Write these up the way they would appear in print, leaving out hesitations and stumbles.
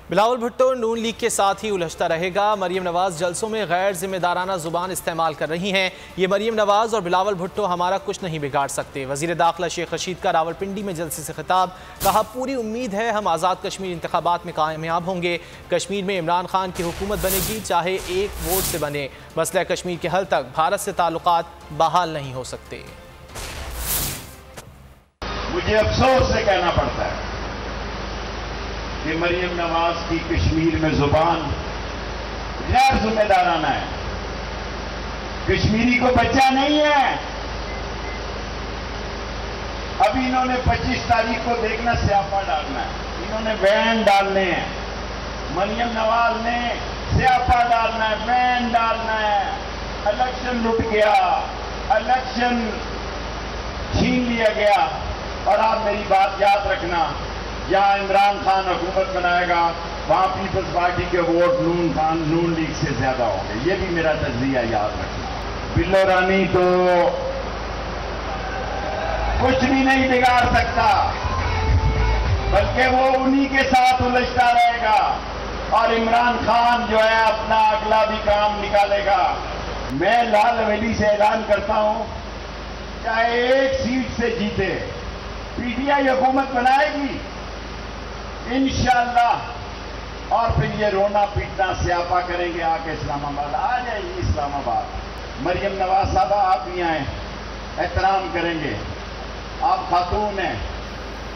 بلاول بھٹو نون league کے ساتھ ہی الجھتا رہے گا۔ مریم نواز جلسوں میں غیر ذمہ دارانہ زبان استعمال کر رہی ہیں۔ یہ مریم نواز اور بلاول بھٹو ہمارا کچھ نہیں بگاڑ سکتے۔ وزیر داخلہ شیخ رشید کا راولپنڈی میں جلسے سے خطاب، کہا پوری امید ہے ہم آزاد کشمیر انتخابات میں کامیاب ہوں گے۔ کشمیر میں عمران خان کی حکومت بنے گی، چاہے ایک ووٹ سے بنے۔ مسئلہ کشمیر کے حل تک بھارت سے تعلقات بحال نہیں ہو سکتے۔ مجھے افسوس سے کہنا پڑتا ہے کہ مریم نواز کی کشمیر میں زبان غیر ذمہ دارانہ ہے۔ کشمیری کو بچہ نہیں ہے۔ ابھی انہوں نے 25 تاریخ کو دیکھنا سیاپا ڈالنا ہے، انہوں نے بین ڈالنے ہیں۔ مریم نواز نے سیاپا ڈالنا ہے، بین ڈالنا ہے۔ الیکشن لٹ گیا، الیکشن چھین لیا گیا۔ اور آپ میری بات یاد رکھنا، جہاں عمران خان حکومت بنائے گا وہاں پیپلز پارٹی کے ووٹ نون لیگ سے زیادہ ہوں گے۔ یہ بھی میرا تجزیہ یاد رکھنا۔ بلو رانی تو کچھ بھی نہیں بگاڑ سکتا، بلکہ وہ انہی کے ساتھ الجھتا رہے گا، اور عمران خان جو ہے اپنا اگلا بھی کام نکالے گا۔ میں لال حویلی سے اعلان کرتا ہوں، چاہے ایک سیٹ سے جیتے پی ٹی آئی حکومت بنائے گی انشاءاللہ، اور پھر یہ رونا پیٹنا سیاپا کریں گے آ کے اسلام آباد۔ آ جائے گی اسلام آباد۔ مریم نواز صاحبہ آپ بھی آئیں، احترام کریں گے۔ آپ خاتون ہیں،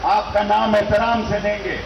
آپ کا نام احترام سے لیں گے۔